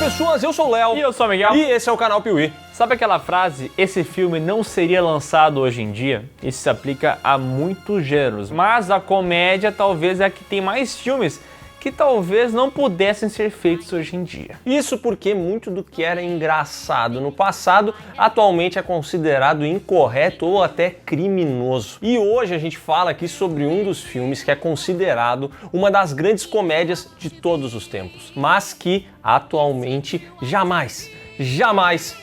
pessoas, eu sou o Léo. E eu sou o Miguel. E esse é o canal Piuí. Sabe aquela frase, esse filme não seria lançado hoje em dia? Isso se aplica a muitos gêneros, mas a comédia talvez é a que tem mais filmes que talvez não pudessem ser feitos hoje em dia. Isso porque muito do que era engraçado no passado, atualmente é considerado incorreto ou até criminoso. E hoje a gente fala aqui sobre um dos filmes que é considerado uma das grandes comédias de todos os tempos, mas que atualmente jamais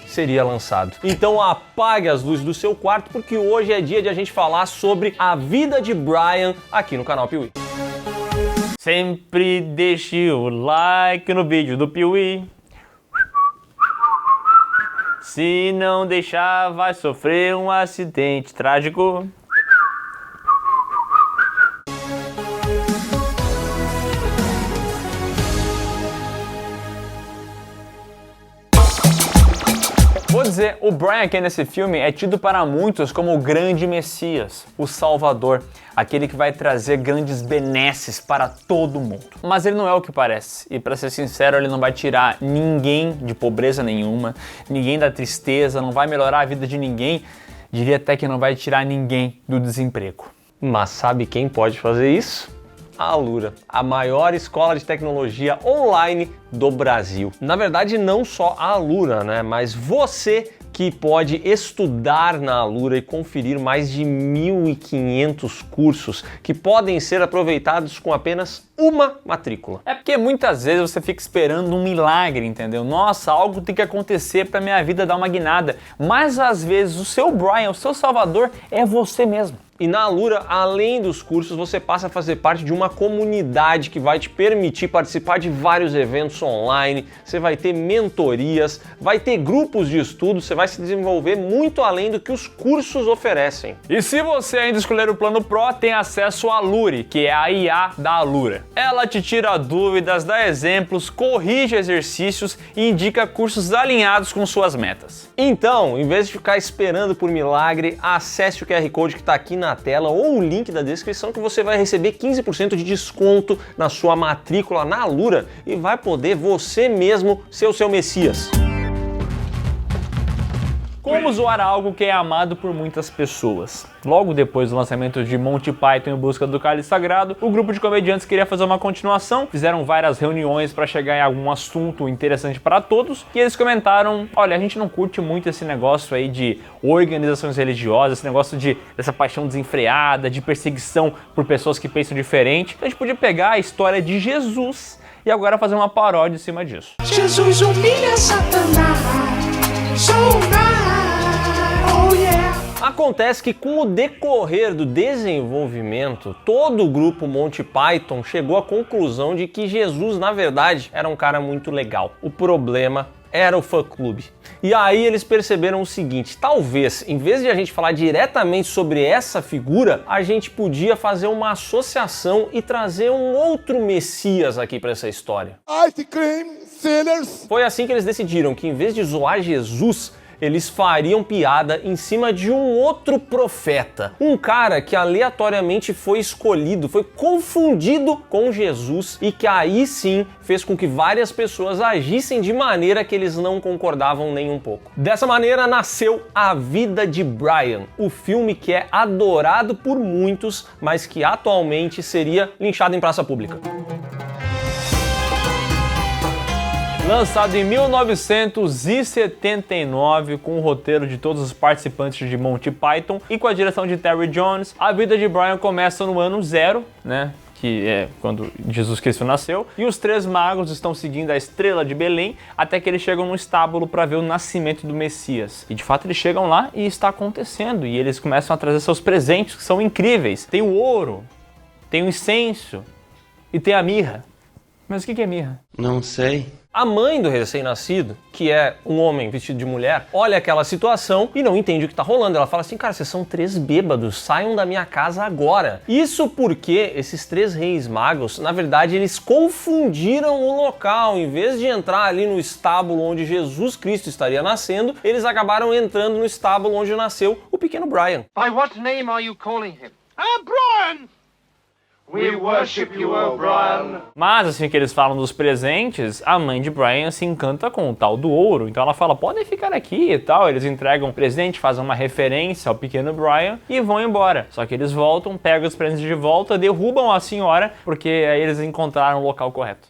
seria lançado. Então apague as luzes do seu quarto, porque hoje é dia de a gente falar sobre a vida de Brian aqui no canal Piuí. Sempre deixe o like no vídeo do Piuí. Se não deixar, vai sofrer um acidente trágico. Vou dizer, o Brian aqui nesse filme é tido para muitos como o grande Messias, o Salvador, aquele que vai trazer grandes benesses para todo mundo. Mas ele não é o que parece, e para ser sincero, ele não vai tirar ninguém de pobreza nenhuma, ninguém da tristeza, não vai melhorar a vida de ninguém, diria até que não vai tirar ninguém do desemprego. Mas sabe quem pode fazer isso? A Alura, a maior escola de tecnologia online do Brasil. Na verdade, não só a Alura, né? Mas você que pode estudar na Alura e conferir mais de 1.500 cursos que podem ser aproveitados com apenas uma matrícula. É porque muitas vezes você fica esperando um milagre, entendeu? Nossa, algo tem que acontecer para minha vida dar uma guinada. Mas às vezes o seu Brian, o seu Salvador é você mesmo. E na Alura, além dos cursos, você passa a fazer parte de uma comunidade que vai te permitir participar de vários eventos online, você vai ter mentorias, vai ter grupos de estudo, você vai se desenvolver muito além do que os cursos oferecem. E se você ainda escolher o plano Pro, tem acesso à Luri, que é a IA da Alura. Ela te tira dúvidas, dá exemplos, corrige exercícios e indica cursos alinhados com suas metas. Então, em vez de ficar esperando por milagre, acesse o QR Code que está aqui na tela ou o link da descrição que você vai receber 15% de desconto na sua matrícula na Alura e vai poder você mesmo ser o seu Messias. Como zoar algo que é amado por muitas pessoas? Logo depois do lançamento de Monty Python em busca do cálice sagrado, o grupo de comediantes queria fazer uma continuação, fizeram várias reuniões para chegar em algum assunto interessante para todos, e eles comentaram, olha, a gente não curte muito esse negócio aí de organizações religiosas, esse negócio dessa paixão desenfreada, de perseguição por pessoas que pensam diferente. Então a gente podia pegar a história de Jesus e agora fazer uma paródia em cima disso. Jesus humilha Satanás. Acontece que com o decorrer do desenvolvimento, todo o grupo Monty Python chegou à conclusão de que Jesus, na verdade, era um cara muito legal. O problema era o fã-clube. E aí eles perceberam o seguinte, talvez, em vez de a gente falar diretamente sobre essa figura, a gente podia fazer uma associação e trazer um outro Messias aqui para essa história. Ice cream, sinners. Foi assim que eles decidiram que em vez de zoar Jesus, eles fariam piada em cima de um outro profeta. Um cara que aleatoriamente foi escolhido, foi confundido com Jesus e que aí sim fez com que várias pessoas agissem de maneira que eles não concordavam nem um pouco. Dessa maneira nasceu A Vida de Brian, o filme que é adorado por muitos, mas que atualmente seria linchado em praça pública. Lançado em 1979, com o roteiro de todos os participantes de Monty Python e com a direção de Terry Jones, a vida de Brian começa no ano 0, né? Que é quando Jesus Cristo nasceu, e os três magos estão seguindo a estrela de Belém até que eles chegam no estábulo para ver o nascimento do Messias. E de fato eles chegam lá e está acontecendo, e eles começam a trazer seus presentes, que são incríveis. Tem o ouro, tem o incenso e tem a mirra. Mas o que é mirra? Não sei. A mãe do recém-nascido, que é um homem vestido de mulher, olha aquela situação e não entende o que tá rolando. Ela fala assim, cara, vocês são 3 bêbados, saiam da minha casa agora. Isso porque esses 3 reis magos, na verdade, eles confundiram o local. Em vez de entrar ali no estábulo onde Jesus Cristo estaria nascendo, eles acabaram entrando no estábulo onde nasceu o pequeno Brian. By what name are you calling him? Brian! We worship you, O'Brien. Mas assim que eles falam dos presentes, a mãe de Brian se encanta com o tal do ouro. Então ela fala, podem ficar aqui e tal. Eles entregam o presente, fazem uma referência ao pequeno Brian e vão embora. Só que eles voltam, pegam os presentes de volta, derrubam a senhora, porque aí eles encontraram o local correto.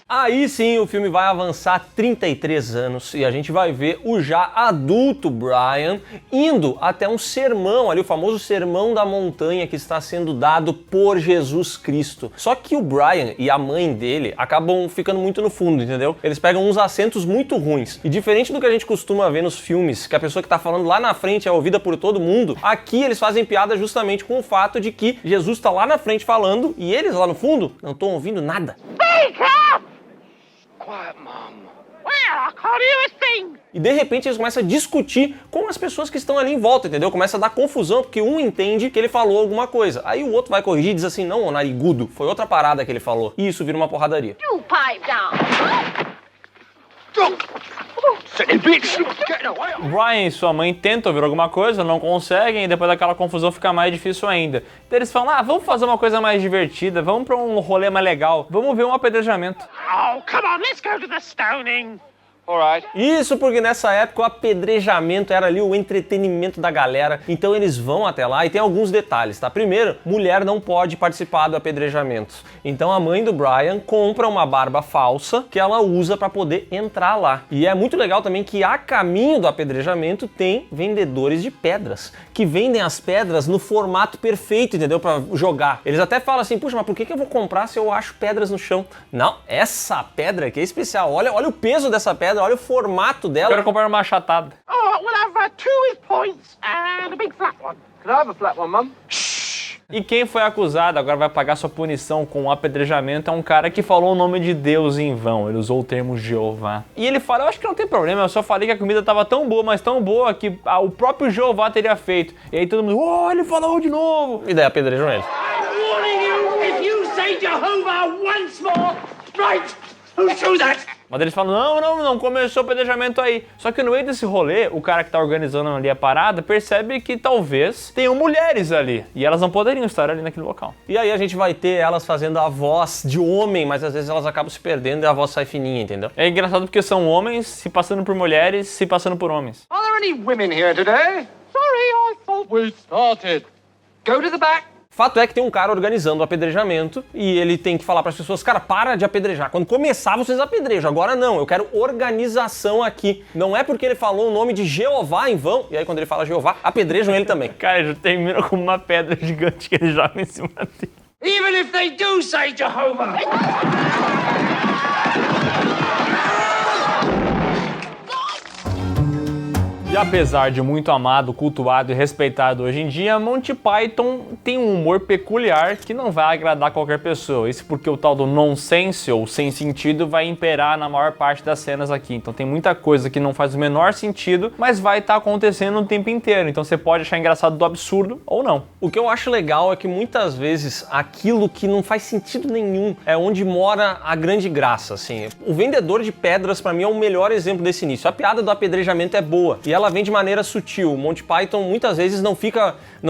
Aí sim o filme vai avançar 33 anos e a gente vai ver o já adulto Brian indo até um sermão, ali o famoso sermão da montanha que está sendo dado por Jesus Cristo. Só que o Brian e a mãe dele acabam ficando muito no fundo, entendeu? Eles pegam uns assentos muito ruins. E diferente do que a gente costuma ver nos filmes, que a pessoa que está falando lá na frente é ouvida por todo mundo, aqui eles fazem piada justamente com o fato de que Jesus está lá na frente falando e eles lá no fundo não estão ouvindo nada. Quiet, Mom. Well, I can't hear a thing. E de repente eles começam a discutir com as pessoas que estão ali em volta, entendeu? Começa a dar confusão, porque um entende que ele falou alguma coisa. Aí o outro vai corrigir e diz assim, não, ô narigudo, foi outra parada que ele falou. E isso vira uma porradaria. You pipe down. Silly bitch! Get away! Brian e sua mãe tentam ouvir alguma coisa, não conseguem, e depois daquela confusão fica mais difícil ainda. Então eles falam, vamos fazer uma coisa mais divertida, vamos pra um rolê mais legal, vamos ver um apedrejamento. Oh, come on, let's go to the stoning. Alright. Isso porque nessa época o apedrejamento era ali o entretenimento da galera, então eles vão até lá e tem alguns detalhes, tá? Primeiro, mulher não pode participar do apedrejamento. Então a mãe do Brian compra uma barba falsa que ela usa para poder entrar lá. E é muito legal também que a caminho do apedrejamento tem vendedores de pedras, que vendem as pedras no formato perfeito, entendeu? Para jogar. Eles até falam assim, puxa, mas por que eu vou comprar se eu acho pedras no chão? Não, essa pedra aqui é especial, olha o peso dessa pedra, olha o formato dela. Quero comprar uma achatada. Oh, we'll have two with points and a big flat one. Can I have a flat one, Mum? E quem foi acusado, agora vai pagar sua punição com o apedrejamento, é um cara que falou o nome de Deus em vão. Ele usou o termo Jeová. E ele fala, eu acho que não tem problema, eu só falei que a comida estava tão boa, mas tão boa, que o próprio Jeová teria feito. E aí todo mundo, ele falou de novo. E daí apedrejam ele. I'm warning you, if you say Jehovah once more, right, who's true that? Mas eles falam, não, começou o apedrejamento aí. Só que no meio desse rolê, o cara que tá organizando ali a parada percebe que talvez tenham mulheres ali. E elas não poderiam estar ali naquele local. E aí a gente vai ter elas fazendo a voz de homem, mas às vezes elas acabam se perdendo e a voz sai fininha, entendeu? É engraçado porque são homens se passando por mulheres, se passando por homens. Are there any women here today? Sorry, I thought We started. Go to the back. Fato é que tem um cara organizando o apedrejamento e ele tem que falar para as pessoas, cara, para de apedrejar. Quando começar, vocês apedrejam. Agora não, eu quero organização aqui. Não é porque ele falou o nome de Jeová em vão, e aí quando ele fala Jeová, apedrejam ele também. Cara, já termina com uma pedra gigante que ele joga em cima dele. Even if they do say Jehovah. E apesar de muito amado, cultuado e respeitado hoje em dia, Monty Python tem um humor peculiar que não vai agradar qualquer pessoa. Isso porque o tal do nonsense, ou sem sentido, vai imperar na maior parte das cenas aqui. Então tem muita coisa que não faz o menor sentido, mas vai estar acontecendo o tempo inteiro. Então você pode achar engraçado do absurdo ou não. O que eu acho legal é que muitas vezes aquilo que não faz sentido nenhum é onde mora a grande graça, assim. O vendedor de pedras, pra mim, é o melhor exemplo desse início. A piada do apedrejamento é boa e ela vem de maneira sutil. O Monty Python muitas vezes não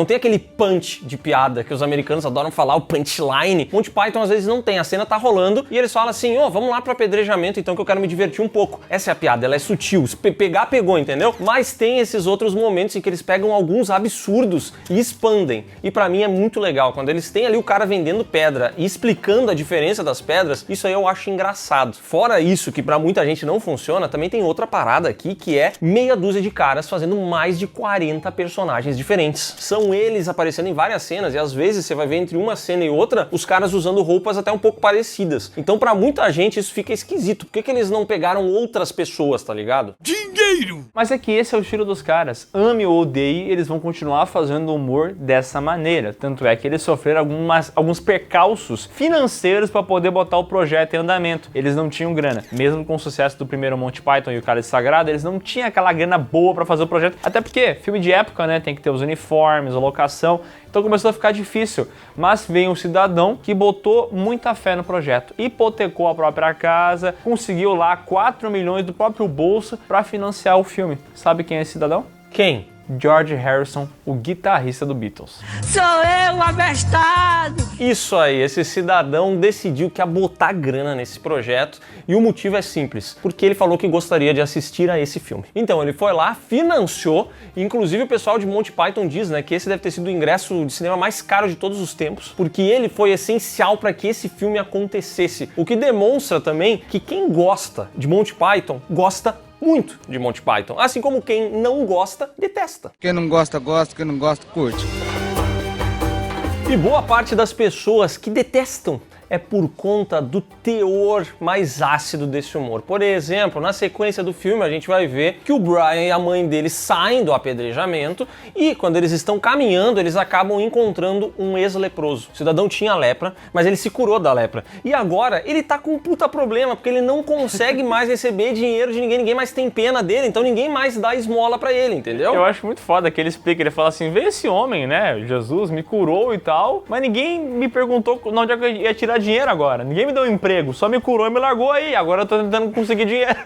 tem aquele punch de piada que os americanos adoram falar, o punchline. Monty Python às vezes não tem, a cena tá rolando e eles falam assim, vamos lá pro apedrejamento então que eu quero me divertir um pouco. Essa é a piada, ela é sutil, se pegar, pegou, entendeu? Mas tem esses outros momentos em que eles pegam alguns absurdos e expandem. E pra mim é muito legal, quando eles têm ali o cara vendendo pedra e explicando a diferença das pedras, isso aí eu acho engraçado. Fora isso, que pra muita gente não funciona, também tem outra parada aqui que é meia dúzia de caras fazendo mais de 40 personagens diferentes. São eles aparecendo em várias cenas e às vezes você vai ver entre uma cena e outra os caras usando roupas até um pouco parecidas. Então pra muita gente isso fica esquisito. Por que eles não pegaram outras pessoas, tá ligado? Dinheiro! Mas é que esse é o estilo dos caras. Ame ou odeie, eles vão continuar fazendo humor dessa maneira. Tanto é que eles sofreram alguns percalços financeiros para poder botar o projeto em andamento. Eles não tinham grana. Mesmo com o sucesso do primeiro Monty Python e o Cálice Sagrado, eles não tinham aquela grana boa para fazer o projeto. Até porque filme de época, né? Tem que ter os uniformes, a locação. Então começou a ficar difícil. Mas veio um cidadão que botou muita fé no projeto. Hipotecou a própria casa, conseguiu lá 4 milhões do próprio bolso para financiar o filme. Sabe quem é esse cidadão? Quem? George Harrison, o guitarrista do Beatles. Sou eu, abestado! Isso aí, esse cidadão decidiu que ia botar grana nesse projeto e o motivo é simples, porque ele falou que gostaria de assistir a esse filme. Então ele foi lá, financiou, e inclusive o pessoal de Monty Python diz, né, que esse deve ter sido o ingresso de cinema mais caro de todos os tempos, porque ele foi essencial para que esse filme acontecesse, o que demonstra também que quem gosta de Monty Python gosta muito de Monty Python, assim como quem não gosta, detesta. Quem não gosta, gosta, quem não gosta, curte. E boa parte das pessoas que detestam é por conta do teor mais ácido desse humor. Por exemplo, na sequência do filme a gente vai ver que o Brian e a mãe dele saem do apedrejamento e quando eles estão caminhando eles acabam encontrando um ex-leproso. O cidadão tinha lepra, mas ele se curou da lepra. E agora ele tá com um puta problema, porque ele não consegue mais receber dinheiro de ninguém mais tem pena dele, então ninguém mais dá esmola pra ele, entendeu? Eu acho muito foda que ele explica, ele fala assim, veio esse homem, né, Jesus me curou e tal, mas ninguém me perguntou onde eu ia tirar dinheiro agora. Ninguém me deu um emprego, só me curou e me largou aí. Agora eu tô tentando conseguir dinheiro.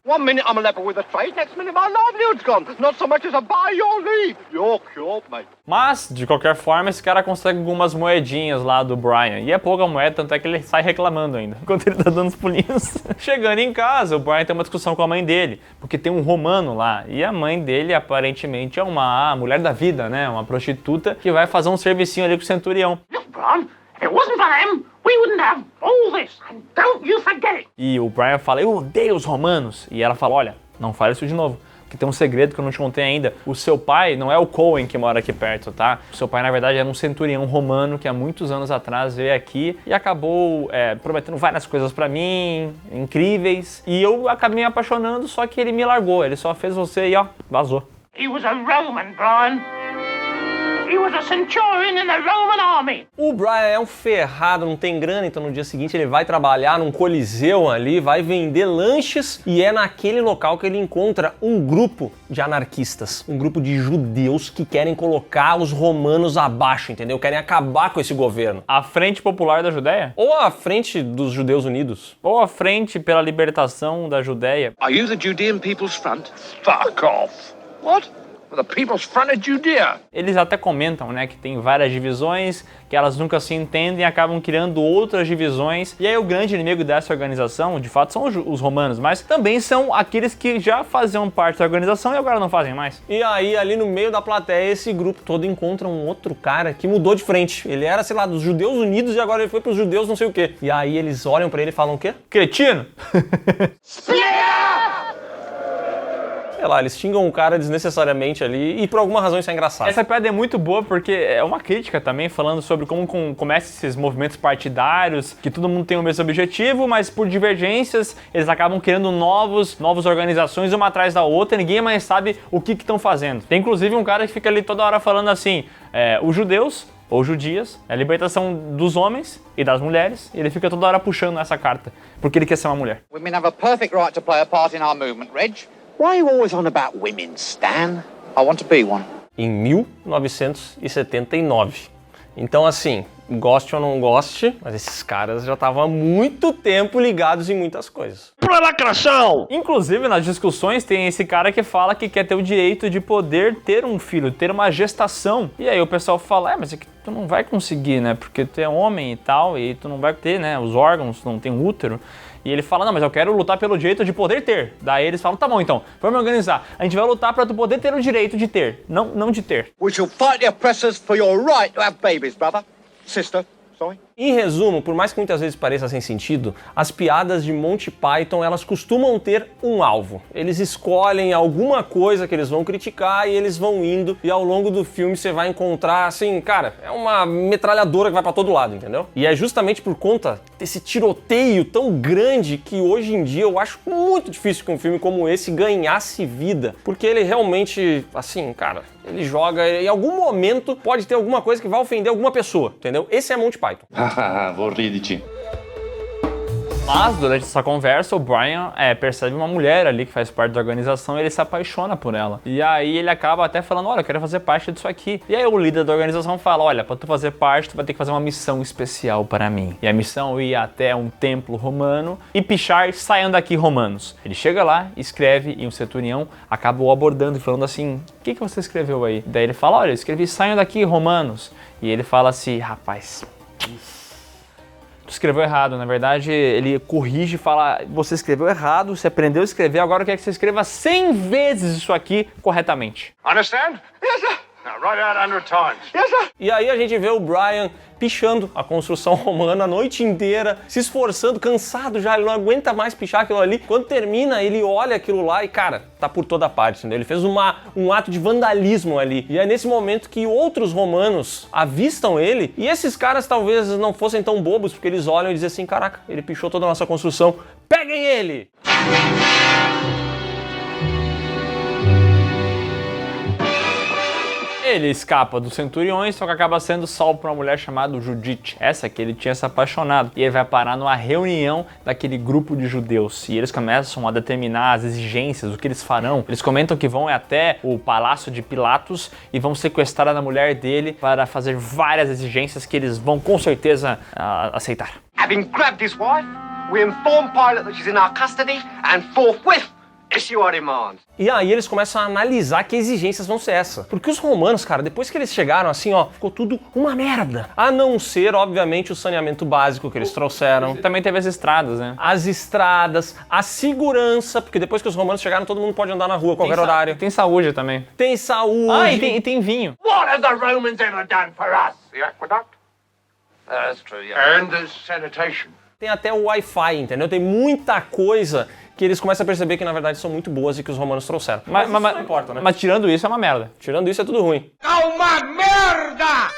1 minute I'm a leper with a trade, next minute my livelihood's gone. Not so much as a buy your leave. You're cured, mate. Mas, de qualquer forma, esse cara consegue algumas moedinhas lá do Brian. E é pouca moeda, tanto é que ele sai reclamando ainda, enquanto ele tá dando os pulinhos. Chegando em casa, o Brian tem uma discussão com a mãe dele, porque tem um romano lá. E a mãe dele, aparentemente, é uma mulher da vida, né? Uma prostituta que vai fazer um servicinho ali com o centurião. Look, Bron, if it wasn't for them, we wouldn't have all this. And don't you forget it. E o Brian fala, eu odeio os romanos. E ela fala, olha, não fale isso de novo. Porque tem um segredo que eu não te contei ainda. O seu pai não é o Cohen que mora aqui perto, tá? O seu pai, na verdade, era um centurião romano que há muitos anos atrás veio aqui e acabou prometendo várias coisas pra mim, incríveis. E eu acabei me apaixonando, só que ele me largou. Ele só fez você e ó, vazou. He was a Roman, Bron. He was a centurion in the Roman army. O Brian é um ferrado, não tem grana, então no dia seguinte ele vai trabalhar num coliseu ali, vai vender lanches e é naquele local que ele encontra um grupo de anarquistas, um grupo de judeus que querem colocar os romanos abaixo, entendeu? Querem acabar com esse governo. A Frente Popular da Judéia? Ou a frente dos Judeus Unidos. Ou a Frente pela Libertação da Judéia? Are you the Judean People's Front? Fuck off. What? The People's Front of Judea. Eles até comentam, né, que tem várias divisões, que elas nunca se entendem e acabam criando outras divisões. E aí o grande inimigo dessa organização, de fato, são os romanos, mas também são aqueles que já faziam parte da organização e agora não fazem mais. E aí, ali no meio da plateia, esse grupo todo encontra um outro cara que mudou de frente. Ele era, sei lá, dos Judeus Unidos e agora ele foi pros Judeus não sei o quê. E aí eles olham pra ele e falam o quê? Cretino! Sei lá, eles xingam o cara desnecessariamente ali e por alguma razão isso é engraçado. Essa piada é muito boa porque é uma crítica também, falando sobre como começam esses movimentos partidários, que todo mundo tem o mesmo objetivo, mas por divergências eles acabam criando novas organizações uma atrás da outra, ninguém mais sabe o que estão fazendo. Tem inclusive um cara que fica ali toda hora falando assim, os judeus ou judias, é a libertação dos homens e das mulheres, e ele fica toda hora puxando essa carta, porque ele quer ser uma mulher. Women have a perfect right to play a part in our movement, Reg. Why are you always on about women, Stan? I want to be one. Em 1979. Então, assim, goste ou não goste, mas esses caras já estavam há muito tempo ligados em muitas coisas. Pra lacração! Inclusive, nas discussões, tem esse cara que fala que quer ter o direito de poder ter um filho, ter uma gestação. E aí o pessoal fala, mas é que tu não vai conseguir, né? Porque tu é homem e tal, e tu não vai ter, né, os órgãos, tu não tem útero. E ele fala, não, mas eu quero lutar pelo direito de poder ter. Daí eles falam, tá bom então, vamos organizar. A gente vai lutar pra tu poder ter o direito de ter, não de ter. We shall fight the oppressors for your right to have babies, brother. Sister, sorry. Em resumo, por mais que muitas vezes pareça sem sentido, as piadas de Monty Python, elas costumam ter um alvo. Eles escolhem alguma coisa que eles vão criticar e eles vão indo, e ao longo do filme você vai encontrar, assim, cara, é uma metralhadora que vai pra todo lado, entendeu? E é justamente por conta desse tiroteio tão grande que hoje em dia eu acho muito difícil que um filme como esse ganhasse vida, porque ele realmente, assim, cara, ele joga, em algum momento pode ter alguma coisa que vai ofender alguma pessoa, entendeu? Esse é Monty Python. Vou rir de ti. Mas, durante essa conversa, o Brian percebe uma mulher ali que faz parte da organização e ele se apaixona por ela. E aí ele acaba até falando, olha, eu quero fazer parte disso aqui. E aí o líder da organização fala, olha, pra tu fazer parte, tu vai ter que fazer uma missão especial para mim. E a missão é ir até um templo romano e pichar, saiam daqui romanos. Ele chega lá, escreve e um centurião acaba o abordando e falando assim, o que você escreveu aí? Daí ele fala, olha, eu escrevi, saiam daqui romanos. E ele fala assim, rapaz... Tu escreveu errado, na verdade ele corrige e fala, você escreveu errado, você aprendeu a escrever, agora eu quero que você escreva 100 vezes isso aqui corretamente. Understand? Yes, sir. Now write out 100 times. Yes, sir. E aí a gente vê o Brian pichando a construção romana a noite inteira, se esforçando, cansado já, ele não aguenta mais pichar aquilo ali. Quando termina, ele olha aquilo lá e, cara, tá por toda parte, entendeu? Ele fez um ato de vandalismo ali. E é nesse momento que outros romanos avistam ele, e esses caras talvez não fossem tão bobos, porque eles olham e dizem assim, caraca, ele pichou toda a nossa construção, peguem ele! Ele escapa dos centuriões, só que acaba sendo salvo por uma mulher chamada Judite, essa que ele tinha se apaixonado. E ele vai parar numa reunião daquele grupo de judeus. E eles começam a determinar as exigências, o que eles farão. Eles comentam que vão até o palácio de Pilatos e vão sequestrar a mulher dele para fazer várias exigências que eles vão com certeza aceitar. Having grabbed his wife, we inform Pilate that she's in our custody and forthwith issue our demands. E aí eles começam a analisar que exigências vão ser essas. Porque os romanos, cara, depois que eles chegaram assim, ó, ficou tudo uma merda. A não ser, obviamente, o saneamento básico que eles trouxeram. Também teve as estradas, né? As estradas, a segurança, porque depois que os romanos chegaram, todo mundo pode andar na rua a qualquer horário. Tem saúde também. Tem saúde. Ah, e tem vinho. What have the Romans ever done for us? The aqueduct? That's true, yeah. And the sanitation. Tem até o Wi-Fi, entendeu? Tem muita coisa que eles começam a perceber que, na verdade, são muito boas e que os romanos trouxeram. Mas isso não importa, né? Mas tirando isso, é uma merda. Tirando isso, é tudo ruim. Uma merda!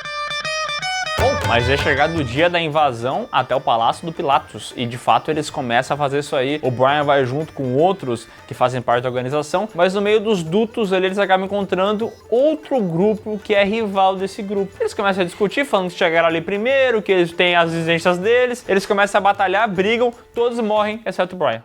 Mas é chegado o dia da invasão até o Palácio do Pilatos. E de fato eles começam a fazer isso aí. O Brian vai junto com outros que fazem parte da organização. Mas no meio dos dutos ali, eles acabam encontrando outro grupo que é rival desse grupo. Eles começam a discutir, falando que chegaram ali primeiro, que eles têm as exigências deles. Eles começam a batalhar, brigam, todos morrem, exceto o Brian.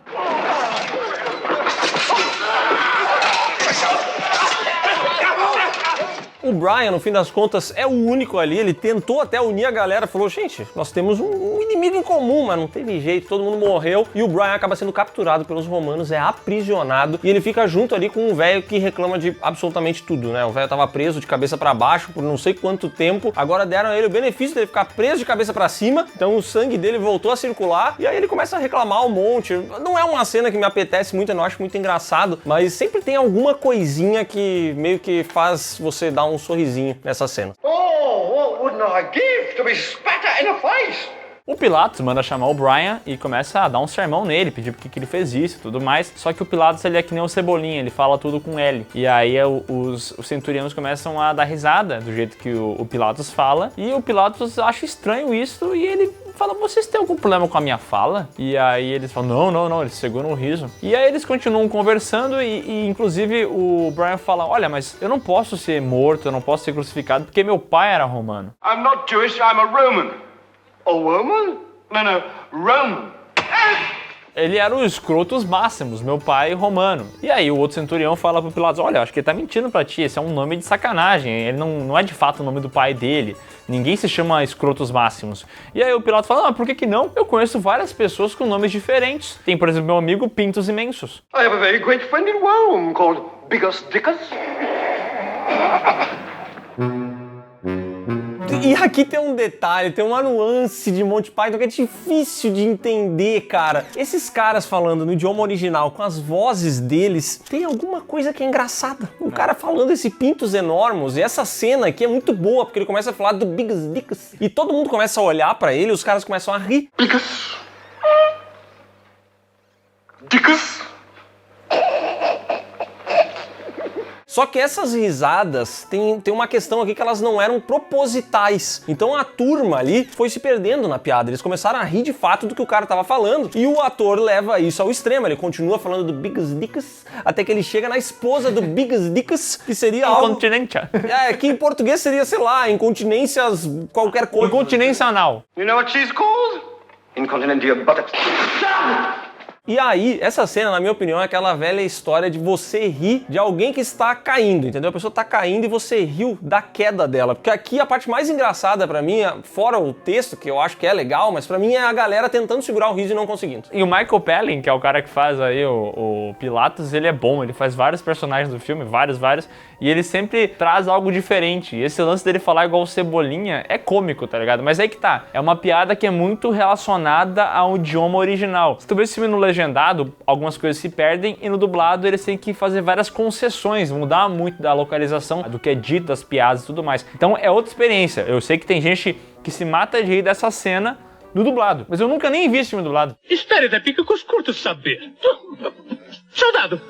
O Brian, no fim das contas, é o único ali, ele tentou até unir a galera, falou, gente, nós temos um inimigo em comum, mas não teve jeito, todo mundo morreu, e o Brian acaba sendo capturado pelos romanos, é aprisionado, e ele fica junto ali com um velho que reclama de absolutamente tudo, né? O velho tava preso de cabeça pra baixo por não sei quanto tempo, agora deram a ele o benefício dele ficar preso de cabeça pra cima, então o sangue dele voltou a circular, e aí ele começa a reclamar um monte. Não é uma cena que me apetece muito, eu não acho muito engraçado, mas sempre tem alguma coisinha que meio que faz você dar um sorrisinho nessa cena. Oh, what wouldn't I give to be spat at in the face? O Pilatos manda chamar o Brian e começa a dar um sermão nele, pedir por que ele fez isso e tudo mais. Só que o Pilatos, ele é que nem o Cebolinha, ele fala tudo com L. E aí os centurianos começam a dar risada do jeito que o Pilatos fala. E o Pilatos acha estranho isso e ele fala, vocês têm algum problema com a minha fala? E aí eles falam, não, eles seguram o riso. E aí eles continuam conversando e inclusive o Brian fala, olha, mas eu não posso ser morto, eu não posso ser crucificado porque meu pai era romano. I'm not Jewish, I'm a Roman. A woman? No, Roman. Ele era o escrotos máximos, meu pai romano. E aí o outro centurião fala pro Pilatos, olha, acho que ele tá mentindo pra ti, esse é um nome de sacanagem, ele não é de fato o nome do pai dele, ninguém se chama escrotos máximos. E aí o Pilatos fala, por que não? Eu conheço várias pessoas com nomes diferentes. Tem, por exemplo, meu amigo Pintos Imensos. I have a very great friend in Rome called Bigus Dickus. E aqui tem um detalhe, tem uma nuance de Monty Python que é difícil de entender, cara. Esses caras falando no idioma original, com as vozes deles, tem alguma coisa que é engraçada. O cara falando esse pintos enormos, e essa cena aqui é muito boa, porque ele começa a falar do Bigus Dickus, e todo mundo começa a olhar pra ele e os caras começam a rir. Bigus. Dickus. Só que essas risadas, tem uma questão aqui que elas não eram propositais. Então a turma ali foi se perdendo na piada. Eles começaram a rir de fato do que o cara tava falando. E o ator leva isso ao extremo. Ele continua falando do Bigus Dickus, até que ele chega na esposa do Bigus Dickus, que seria algo... Incontinência. Que em português seria, sei lá, incontinências qualquer coisa. Incontinência anal. You know what she's called? Incontinent to your buttocks. E aí, essa cena, na minha opinião, é aquela velha história de você rir de alguém que está caindo, entendeu? A pessoa está caindo e você riu da queda dela. Porque aqui a parte mais engraçada pra mim, fora o texto, que eu acho que é legal, mas pra mim é a galera tentando segurar o riso e não conseguindo. E o Michael Palin, que é o cara que faz aí o Pilatos, ele é bom, ele faz vários personagens do filme, vários, e ele sempre traz algo diferente. E esse lance dele falar igual o Cebolinha é cômico, tá ligado? Mas aí que tá, é uma piada que é muito relacionada ao idioma original. Se tu vê esse filme no legendado, algumas coisas se perdem, e no dublado eles têm que fazer várias concessões, mudar muito da localização, do que é dito, das piadas e tudo mais. Então é outra experiência. Eu sei que tem gente que se mata de rir dessa cena no dublado, mas eu nunca nem vi esse filme dublado. Espere, da pica que os curtos saber. Soldado!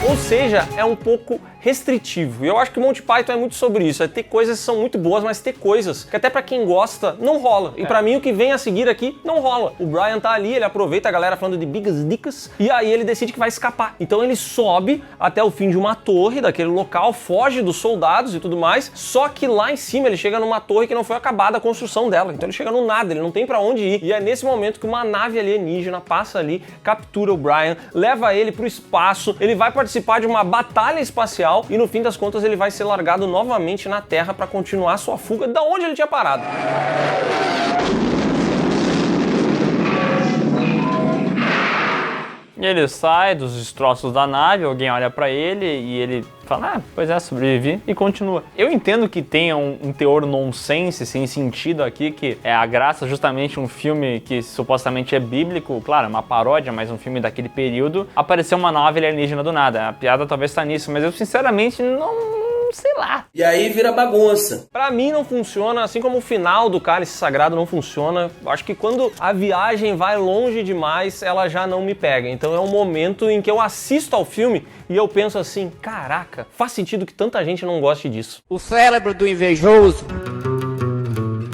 Ou seja, é um pouco restritivo. E eu acho que o Monty Python é muito sobre isso. É ter coisas que são muito boas, mas ter coisas que até pra quem gosta não rola. E pra mim o que vem a seguir aqui não rola. O Brian tá ali, ele aproveita a galera falando de bigas dicas e aí ele decide que vai escapar. Então ele sobe até o fim de uma torre daquele local, foge dos soldados e tudo mais. Só que lá em cima ele chega numa torre que não foi acabada a construção dela. Então ele chega no nada, ele não tem pra onde ir. E é nesse momento que uma nave alienígena passa ali, captura o Brian, leva ele pro espaço, ele vai participar de uma batalha espacial e no fim das contas ele vai ser largado novamente na Terra para continuar sua fuga da onde ele tinha parado. E ele sai dos destroços da nave, alguém olha pra ele e ele fala, pois é, sobrevivi, e continua. Eu entendo que tenha um teor nonsense, sem sentido aqui, que é a graça justamente um filme que supostamente é bíblico, claro, é uma paródia, mas um filme daquele período, apareceu uma nave alienígena do nada. A piada talvez tá nisso, mas eu sinceramente não sei lá. E aí vira bagunça. Pra mim não funciona, assim como o final do Cálice Sagrado não funciona. Acho que quando a viagem vai longe demais, ela já não me pega. Então é um momento em que eu assisto ao filme e eu penso assim, caraca, faz sentido que tanta gente não goste disso. O cérebro do invejoso.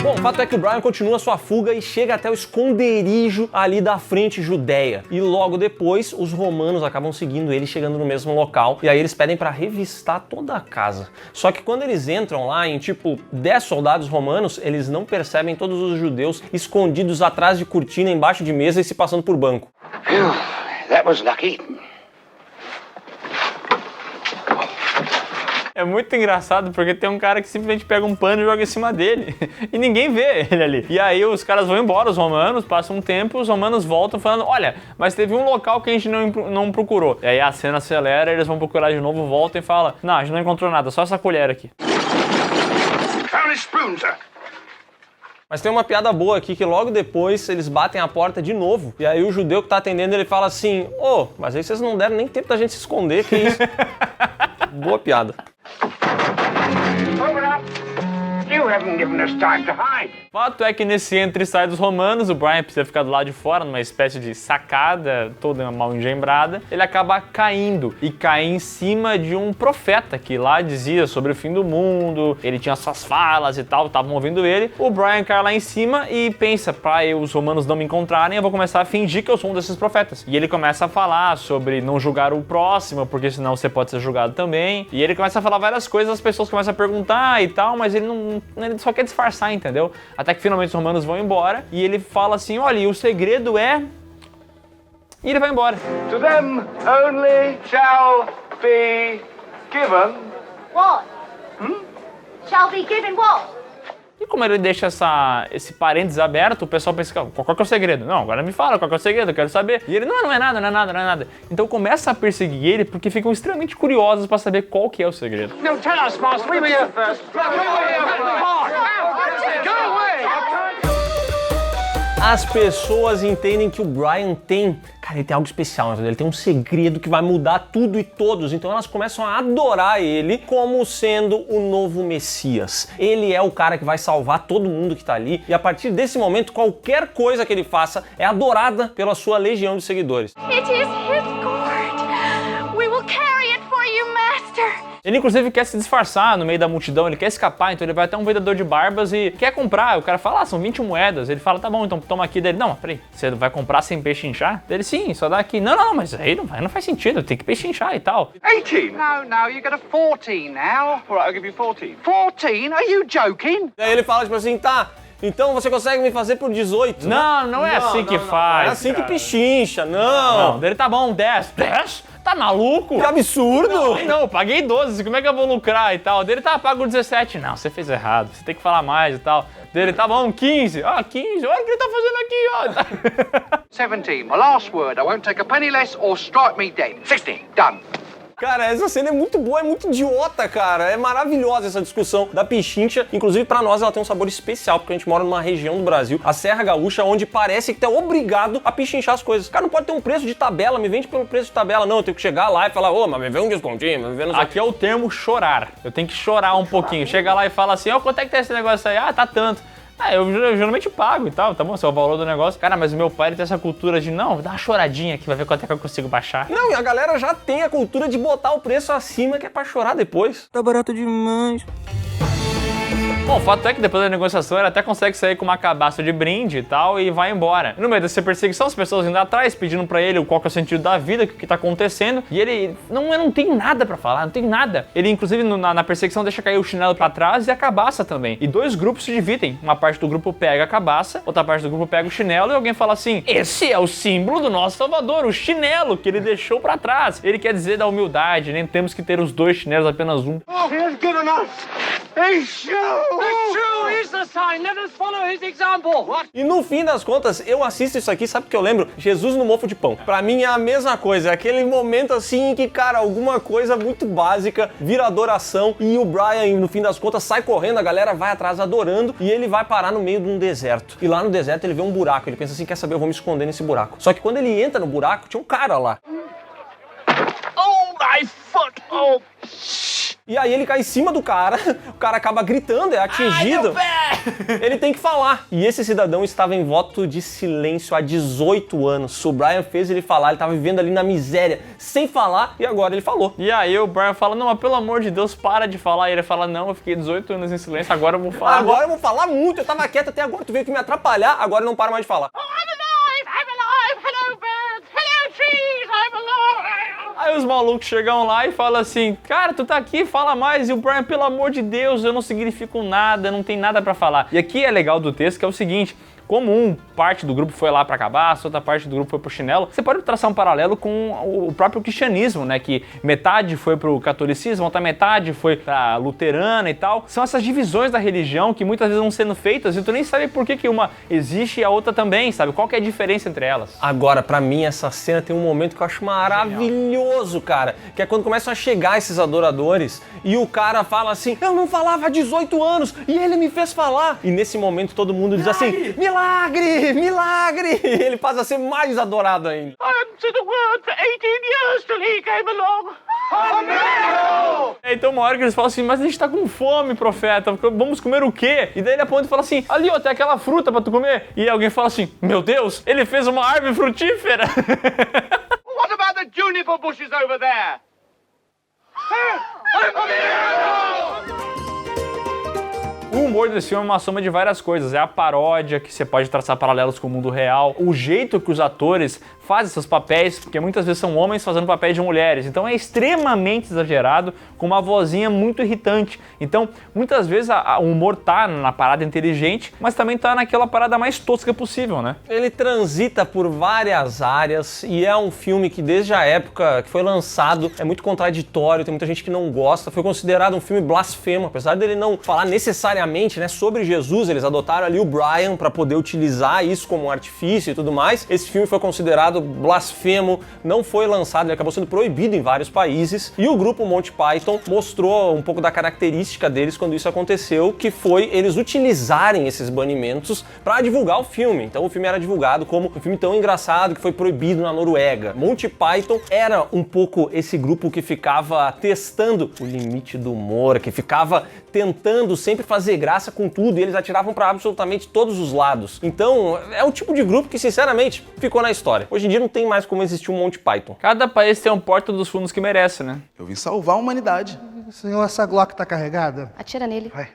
Bom, o fato é que o Brian continua sua fuga e chega até o esconderijo ali da frente Judéia. E logo depois, os romanos acabam seguindo ele, chegando no mesmo local. E aí eles pedem para revistar toda a casa. Só que quando eles entram lá em tipo 10 soldados romanos, eles não percebem todos os judeus escondidos atrás de cortina, embaixo de mesa e se passando por banco. That was lucky. É muito engraçado porque tem um cara que simplesmente pega um pano e joga em cima dele e ninguém vê ele ali. E aí os caras vão embora, os romanos, passam um tempo, os romanos voltam falando, olha, mas teve um local que a gente não procurou. E aí a cena acelera, eles vão procurar de novo, voltam e falam, não, a gente não encontrou nada, só essa colher aqui. Mas tem uma piada boa aqui que logo depois eles batem a porta de novo. E aí o judeu que tá atendendo, ele fala assim, mas aí vocês não deram nem tempo da gente se esconder, que isso? Boa piada. You haven't given us time to hide. Fato é que nesse entra e sai dos romanos, o Brian precisa ficar do lado de fora, numa espécie de sacada toda mal engembrada. Ele acaba caindo e cai em cima de um profeta que lá dizia sobre o fim do mundo, ele tinha suas falas e tal, estavam ouvindo ele. O Brian cai lá em cima e pensa, pra os romanos não me encontrarem, eu vou começar a fingir que eu sou um desses profetas. E ele começa a falar sobre não julgar o próximo, porque senão você pode ser julgado também. E ele começa a falar várias coisas, as pessoas começam a perguntar e tal, mas ele só quer disfarçar, entendeu? Até que finalmente os romanos vão embora e ele fala assim, olha, e o segredo é... E ele vai embora. To them only shall be given. What? Shall be given what? E como ele deixa esse parênteses aberto, o pessoal pensa, qual que é o segredo? Não, agora me fala qual que é o segredo, eu quero saber. E ele, não é nada. Então começa a perseguir ele porque ficam extremamente curiosos para saber qual que é o segredo. No, tell us, Master. We were here first. We were here first. Go away! As pessoas entendem que o Brian tem, ele tem algo especial, entendeu? Ele tem um segredo que vai mudar tudo e todos, então elas começam a adorar ele como sendo o novo Messias. Ele é o cara que vai salvar todo mundo que tá ali, e a partir desse momento, qualquer coisa que ele faça é adorada pela sua legião de seguidores. It is his gourd. We will carry it for you, Master. Ele inclusive quer se disfarçar no meio da multidão, ele quer escapar, então ele vai até um vendedor de barbas e quer comprar. O cara fala, são 20 moedas. Ele fala, tá bom, então toma aqui dele. Não, peraí, você vai comprar sem pechinchar? Ele, sim, só dá aqui. Não, mas aí não faz sentido, tem que pechinchar e tal. 18? No, you got a 14 now. All right, I'll give you 14. 14? Are you joking? Daí ele fala tipo assim, tá, Então você consegue me fazer por 18? Não, não é assim que faz. É assim cara. que pichincha, Não, dele tá bom, 10. 10? Tá maluco? Que absurdo! Não, eu paguei 12, como é que eu vou lucrar e tal? Dele tá pago 17. Não, você fez errado, você tem que falar mais e tal. Dele tá bom, 15. 15, olha o que ele tá fazendo aqui, ó. 17, my last word. I won't take a penny less or strike me dead. 16, done. Cara, essa cena é muito boa, é muito idiota, cara. É maravilhosa essa discussão da pichincha. Inclusive, pra nós, ela tem um sabor especial, porque a gente mora numa região do Brasil, a Serra Gaúcha, onde parece que tu é obrigado a pichinchar as coisas. Cara, não pode ter um preço de tabela, me vende pelo preço de tabela. Não, eu tenho que chegar lá e falar, mas me vê um descontinho, me vê no... Aqui é o termo chorar. Eu tenho que chorar um pouquinho. Chega lá e fala assim, quanto é que tá esse negócio aí? Tá tanto. Eu geralmente pago e tal, tá bom, esse é o valor do negócio. Cara, mas o meu pai ele tem essa cultura de, não, dá uma choradinha aqui, vai ver quanto é que eu consigo baixar. Não, e a galera já tem a cultura de botar o preço acima, que é pra chorar depois. Tá barato demais. Bom, o fato é que depois da negociação ele até consegue sair com uma cabaça de brinde e tal e vai embora. No meio dessa perseguição, as pessoas indo atrás, pedindo pra ele qual que é o sentido da vida, o que tá acontecendo. E ele não tem nada pra falar, não tem nada. Ele, inclusive, na perseguição, deixa cair o chinelo pra trás e a cabaça também. E dois grupos se dividem. Uma parte do grupo pega a cabaça, outra parte do grupo pega o chinelo e alguém fala assim, esse é o símbolo do nosso Salvador, o chinelo que ele deixou pra trás. Ele quer dizer da humildade, nem temos que ter os dois chinelos, apenas um. Oh, he has given us a show! The shoe is the sign. Let us follow his example. What? E no fim das contas, eu assisto isso aqui, sabe o que eu lembro? Jesus no mofo de pão. Pra mim é a mesma coisa, é aquele momento assim em que, cara, alguma coisa muito básica vira adoração e o Brian, no fim das contas, sai correndo, a galera vai atrás adorando e ele vai parar no meio de um deserto. E lá no deserto ele vê um buraco, ele pensa assim, quer saber, eu vou me esconder nesse buraco. Só que quando ele entra no buraco, tinha um cara lá. Oh, my foot! Oh. E aí ele cai em cima do cara, o cara acaba gritando, é atingido. Ele tem que falar. E esse cidadão estava em voto de silêncio há 18 anos. Se o Brian fez ele falar, ele estava vivendo ali na miséria, sem falar, e agora ele falou. E aí o Brian fala, não, mas pelo amor de Deus, para de falar. E ele fala, não, eu fiquei 18 anos em silêncio, agora eu vou falar. Agora eu vou falar muito, eu tava quieto até agora, tu veio aqui me atrapalhar, agora eu não paro mais de falar. I'm alive! Hello, birds! Hello, trees! I'm alive! Aí os malucos chegam lá e falam assim, cara, tu tá aqui, fala mais. E o Brian, pelo amor de Deus, eu não significo nada, não tem nada pra falar. E aqui é legal do texto que é o seguinte, como parte do grupo foi lá pra cabaça, outra parte do grupo foi pro chinelo, você pode traçar um paralelo com o próprio cristianismo, né? Que metade foi pro catolicismo, outra metade foi pra luterana e tal. São essas divisões da religião que muitas vezes vão sendo feitas e tu nem sabe por que uma existe e a outra também, sabe? Qual que é a diferença entre elas? Agora, pra mim, essa cena tem um momento que eu acho maravilhoso, cara. Que é quando começam a chegar esses adoradores e o cara fala assim, eu não falava há 18 anos e ele me fez falar. E nesse momento todo mundo diz assim, milagre! Milagre! E ele passa a ser mais adorado ainda. I hadn't said a word for 18 years till he came along. Oh, no! Então uma hora que eles falam assim, mas a gente tá com fome, profeta, vamos comer o quê? E daí ele aponta e fala assim, ali ó, tem aquela fruta pra tu comer. E alguém fala assim, meu Deus, ele fez uma árvore frutífera. What about the juniper bushes over there? O humor desse filme é uma soma de várias coisas. É a paródia, que você pode traçar paralelos com o mundo real. O jeito que os atores fazem seus papéis, porque muitas vezes são homens fazendo papéis de mulheres. Então é extremamente exagerado, com uma vozinha muito irritante. Então, muitas vezes o humor tá na parada inteligente, mas também tá naquela parada mais tosca possível, né? Ele transita por várias áreas e é um filme que desde a época que foi lançado é muito contraditório, tem muita gente que não gosta. Foi considerado um filme blasfemo, apesar dele não falar necessariamente, né, sobre Jesus. Eles adotaram ali o Brian para poder utilizar isso como um artifício e tudo mais. Esse filme foi considerado blasfemo, não foi lançado, ele acabou sendo proibido em vários países. E o grupo Monty Python mostrou um pouco da característica deles quando isso aconteceu, que foi eles utilizarem esses banimentos para divulgar o filme. Então o filme era divulgado como um filme tão engraçado que foi proibido na Noruega. Monty Python era um pouco esse grupo que ficava testando o limite do humor, que ficava tentando sempre fazer graça com tudo, e eles atiravam para absolutamente todos os lados. Então, é o tipo de grupo que, sinceramente, ficou na história. Hoje em dia não tem mais como existir um Monty Python. Cada país tem um porta dos fundos que merece, né? Eu vim salvar a humanidade. Senhor, essa Glock tá carregada? Atira nele. Vai.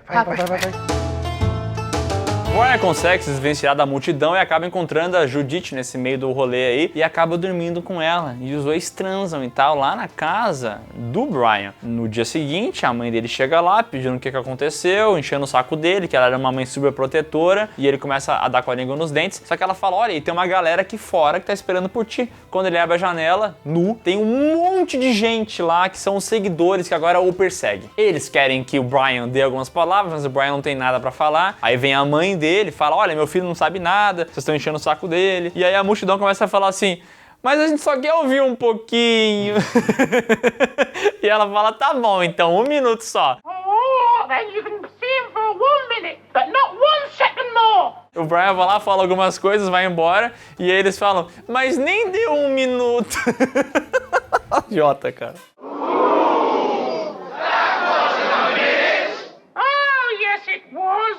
Brian consegue se desvencilhar da multidão e acaba encontrando a Judith nesse meio do rolê aí e acaba dormindo com ela. E os dois transam e tal lá na casa do Brian. No dia seguinte, a mãe dele chega lá pedindo o que aconteceu, enchendo o saco dele, que ela era uma mãe super protetora, e ele começa a dar com a língua nos dentes. Só que ela fala, olha, e tem uma galera aqui fora que tá esperando por ti. Quando ele abre a janela, nu, tem um monte de gente lá que são os seguidores que agora o perseguem. Eles querem que o Brian dê algumas palavras, mas o Brian não tem nada pra falar. Aí vem a mãe dele, fala, olha, meu filho não sabe nada, vocês estão enchendo o saco dele. E aí a multidão começa a falar assim, mas a gente só quer ouvir um pouquinho. E ela fala, tá bom, então, 1 minuto só. Oh, then you can see him for 1 minute, but not 1 second more. O Brian vai lá, fala algumas coisas, vai embora, e aí eles falam, mas nem deu 1 minuto. Idiota, cara. Oh, yes it was.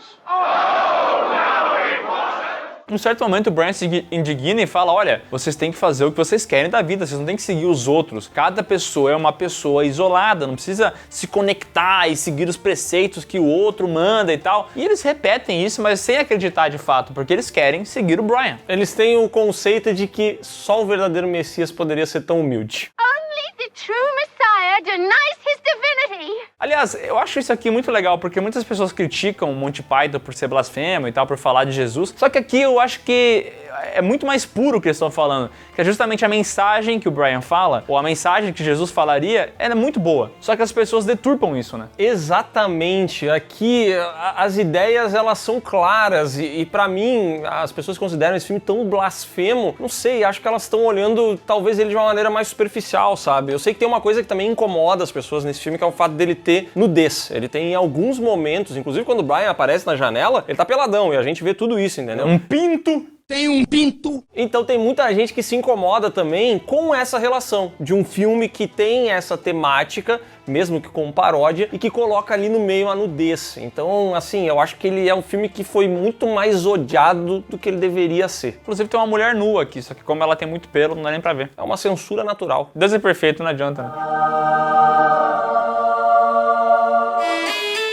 Num certo momento o Brian se indigna e fala, olha, vocês têm que fazer o que vocês querem da vida, vocês não têm que seguir os outros. Cada pessoa é uma pessoa isolada, não precisa se conectar e seguir os preceitos que o outro manda e tal. E eles repetem isso, mas sem acreditar de fato, porque eles querem seguir o Brian. Eles têm o conceito de que só o verdadeiro Messias poderia ser tão humilde. Only the true Messiah denies his divinity. Aliás, eu acho isso aqui muito legal, porque muitas pessoas criticam o Monty Python por ser blasfemo e tal, por falar de Jesus. Só que aqui eu acho que é muito mais puro o que eles estão falando, que é justamente a mensagem que o Brian fala, ou a mensagem que Jesus falaria, é muito boa. Só que as pessoas deturpam isso, né? Exatamente. Aqui as ideias elas são claras e para mim as pessoas consideram esse filme tão blasfemo. Não sei, acho que elas estão olhando talvez ele de uma maneira mais superficial, sabe? Eu sei que tem uma coisa que também incomoda as pessoas nesse filme, que é o fato dele ter nudez. Ele tem em alguns momentos, inclusive quando o Brian aparece na janela, ele tá peladão e a gente vê tudo isso, entendeu? Um pinto! Tem um pinto. Então tem muita gente que se incomoda também com essa relação de um filme que tem essa temática, mesmo que com paródia, e que coloca ali no meio a nudez. Então, assim, eu acho que ele é um filme que foi muito mais odiado do que ele deveria ser. Inclusive tem uma mulher nua aqui, só que como ela tem muito pelo, não dá nem pra ver. É uma censura natural. Deus é perfeito, não adianta, né?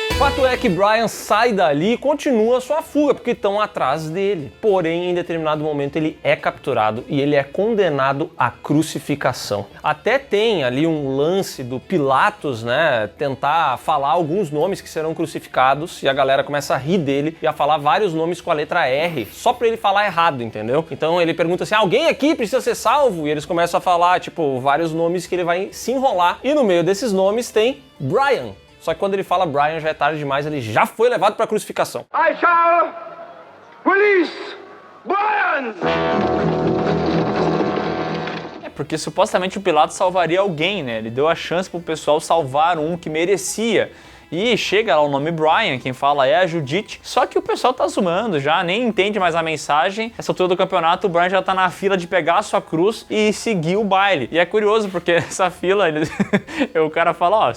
O fato é que Brian sai dali e continua sua fuga, porque estão atrás dele. Porém, em determinado momento, ele é capturado e ele é condenado à crucificação. Até tem ali um lance do Pilatos, né, tentar falar alguns nomes que serão crucificados e a galera começa a rir dele e a falar vários nomes com a letra R, só pra ele falar errado, entendeu? Então ele pergunta assim, alguém aqui precisa ser salvo? E eles começam a falar, tipo, vários nomes que ele vai se enrolar. E no meio desses nomes tem Brian. Só que quando ele fala Brian já é tarde demais, ele já foi levado para a crucificação. I shall release Brian! É porque supostamente o Pilatos salvaria alguém, né? Ele deu a chance pro pessoal salvar um que merecia. E chega lá o nome Brian, quem fala é a Judith, só que o pessoal tá zoando já, nem entende mais a mensagem. Essa altura do campeonato, o Brian já tá na fila de pegar a sua cruz e seguir o baile. E é curioso, porque essa fila, o cara fala, ó,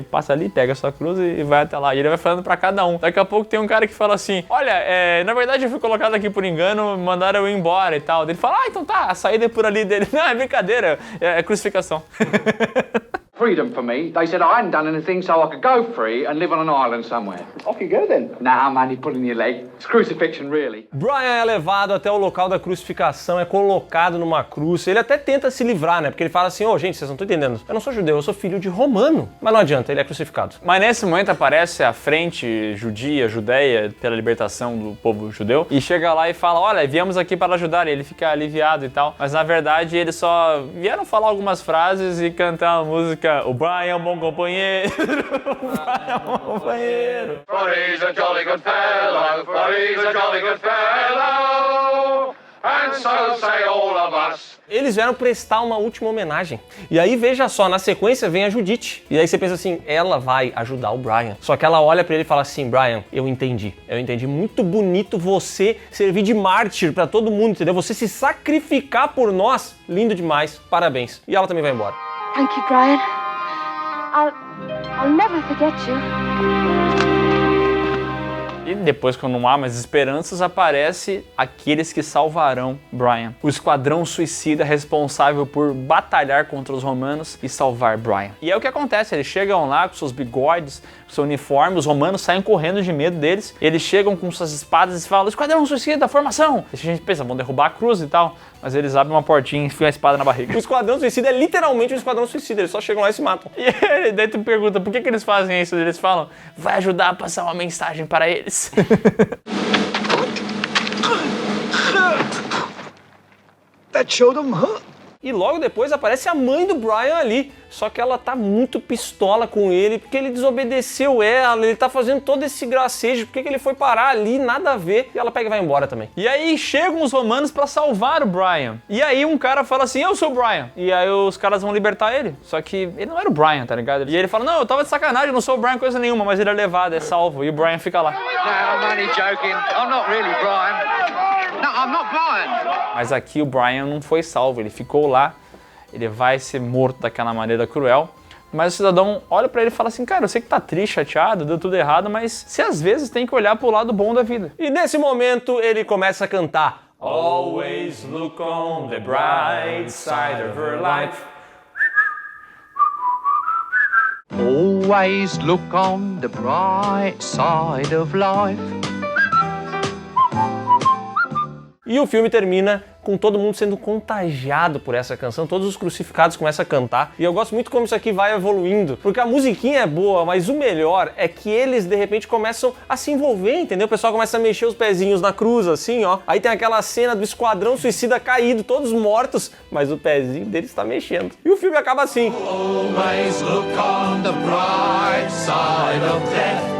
passa ali, pega a sua cruz e vai até lá. E ele vai falando pra cada um. Daqui a pouco tem um cara que fala assim, olha, na verdade eu fui colocado aqui por engano, mandaram eu ir embora e tal. Ele fala, então tá, a saída é por ali dele. Não, é brincadeira, é crucificação. Freedom for me. They said I hadn't done anything, so I could go free and live on an island somewhere. Off you go then. Nah, man, you're pulling your leg. It's crucifixion, really. Brian é levado até o local da crucificação, é colocado numa cruz. Ele até tenta se livrar, né? Porque ele fala assim, gente, vocês não estão entendendo. Eu não sou judeu, eu sou filho de romano. Mas não adianta, ele é crucificado. Mas nesse momento aparece a frente judeia pela libertação do povo judeu e chega lá e fala, olha, viemos aqui para ajudar. E ele fica aliviado e tal. Mas na verdade eles só vieram falar algumas frases e cantar a música O Brian é um bom companheiro, o Brian é um bom companheiro. For he's a jolly good fellow, for he's a jolly good fellow, and so say all of us. Eles vieram prestar uma última homenagem. E aí, veja só, na sequência vem a Judith. E aí você pensa assim, ela vai ajudar o Brian. Só que ela olha pra ele e fala assim, Brian, eu entendi. Muito bonito você servir de mártir pra todo mundo, entendeu? Você se sacrificar por nós, lindo demais, parabéns. E ela também vai embora. Thank you, Brian. I'll never forget you. E depois, quando não há mais esperanças, aparece aqueles que salvarão Brian. O Esquadrão Suicida responsável por batalhar contra os romanos e salvar Brian. E é o que acontece, eles chegam lá com seus bigodes, com seu uniforme, os romanos saem correndo de medo deles, eles chegam com suas espadas e falam: Esquadrão Suicida, formação! E a gente pensa, vão derrubar a cruz e tal, mas eles abrem uma portinha e enfiam a espada na barriga. O Esquadrão Suicida é literalmente um Esquadrão Suicida, eles só chegam lá e se matam. E daí tu pergunta, por que eles fazem isso? Eles falam, vai ajudar a passar uma mensagem para eles. That showed him, huh? E logo depois aparece a mãe do Brian ali, só que ela tá muito pistola com ele, porque ele desobedeceu ela, ele tá fazendo todo esse gracejo, porque que ele foi parar ali, nada a ver, e ela pega e vai embora também. E aí chegam os romanos pra salvar o Brian. E aí um cara fala assim, eu sou o Brian. E aí os caras vão libertar ele, só que ele não era o Brian, tá ligado? E ele fala, não, eu tava de sacanagem, eu não sou o Brian coisa nenhuma, mas ele é levado, é salvo, e o Brian fica lá. No, I'm only joking. I'm not really Brian. No, I'm not Brian. Mas aqui o Brian não foi salvo, ele ficou lá, ele vai ser morto daquela maneira cruel, mas o cidadão olha pra ele e fala assim, cara, eu sei que tá triste, chateado, deu tudo errado, mas você às vezes tem que olhar pro lado bom da vida. E nesse momento ele começa a cantar Always look on the bright side of her life. Always look on the bright side of life. E o filme termina com todo mundo sendo contagiado por essa canção, todos os crucificados começam a cantar, e eu gosto muito como isso aqui vai evoluindo, porque a musiquinha é boa, mas o melhor é que eles de repente começam a se envolver, entendeu? O pessoal começa a mexer os pezinhos na cruz, assim, ó. Aí tem aquela cena do Esquadrão Suicida caído, todos mortos, mas o pezinho deles está mexendo. E o filme acaba assim. Always look on the bright side of death.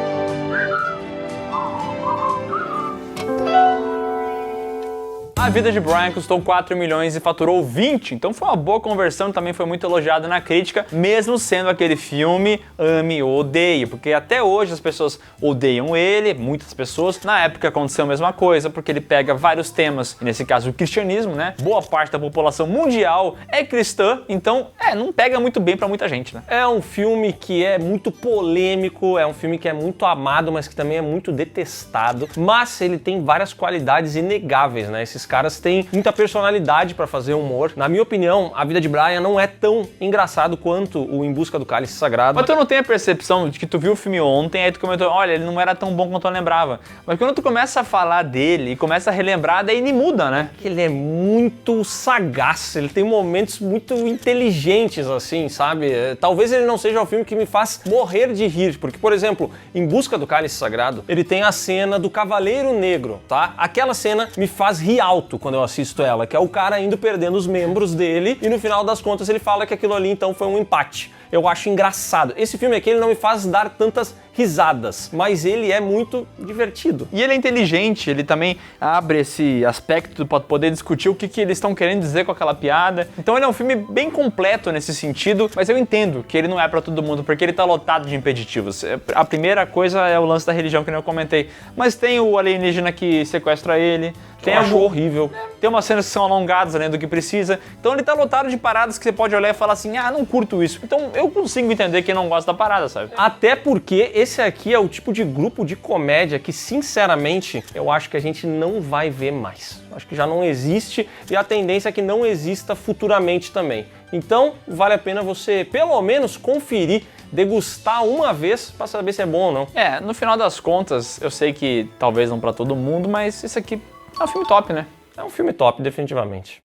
A vida de Brian custou 4 milhões e faturou 20, então foi uma boa conversão e também foi muito elogiado na crítica, mesmo sendo aquele filme ame ou odeie, porque até hoje as pessoas odeiam ele, muitas pessoas. Na época aconteceu a mesma coisa, porque ele pega vários temas, e nesse caso o cristianismo, né? Boa parte da população mundial é cristã, então não pega muito bem pra muita gente, né? É um filme que é muito polêmico, é um filme que é muito amado, mas que também é muito detestado, mas ele tem várias qualidades inegáveis, né? Esses caras têm muita personalidade pra fazer humor. Na minha opinião, A Vida de Brian não é tão engraçado quanto o Em Busca do Cálice Sagrado. Mas tu não tem a percepção de que tu viu o filme ontem, aí tu comentou, olha, ele não era tão bom quanto eu lembrava. Mas quando tu começa a falar dele e começa a relembrar, daí ele muda, né? Ele é muito sagaz, ele tem momentos muito inteligentes, assim, sabe? Talvez ele não seja o filme que me faz morrer de rir, porque, por exemplo, Em Busca do Cálice Sagrado, ele tem a cena do Cavaleiro Negro, tá? Aquela cena me faz rir alto quando eu assisto ela, que é o cara indo perdendo os membros dele e no final das contas ele fala que aquilo ali então foi um empate. Eu acho engraçado. Esse filme aqui ele não me faz dar tantas risadas, mas ele é muito divertido. E ele é inteligente, ele também abre esse aspecto para poder discutir o que eles estão querendo dizer com aquela piada. Então ele é um filme bem completo nesse sentido, mas eu entendo que ele não é para todo mundo, porque ele tá lotado de impeditivos. A primeira coisa é o lance da religião, que eu comentei, mas tem o alienígena que sequestra ele, tem algo horrível. Tem umas cenas que são alongadas além do que precisa. Então ele tá lotado de paradas que você pode olhar e falar assim, não curto isso. Então eu consigo entender quem não gosta da parada, sabe? Até porque esse aqui é o tipo de grupo de comédia que, sinceramente, eu acho que a gente não vai ver mais. Acho que já não existe e a tendência é que não exista futuramente também. Então vale a pena você, pelo menos, conferir, degustar uma vez pra saber se é bom ou não. No final das contas, eu sei que talvez não pra todo mundo, mas isso aqui é um filme top, né? É um filme top, definitivamente.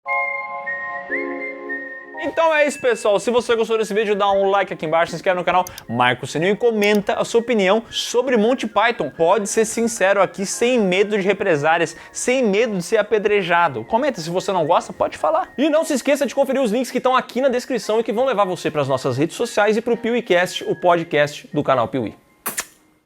Então é isso, pessoal. Se você gostou desse vídeo, dá um like aqui embaixo, se inscreve no canal, marca o sininho e comenta a sua opinião sobre Monty Python. Pode ser sincero aqui, sem medo de represálias, sem medo de ser apedrejado. Comenta, se você não gosta, pode falar. E não se esqueça de conferir os links que estão aqui na descrição e que vão levar você para as nossas redes sociais e para o PeeWeeCast, o podcast do canal Piuí.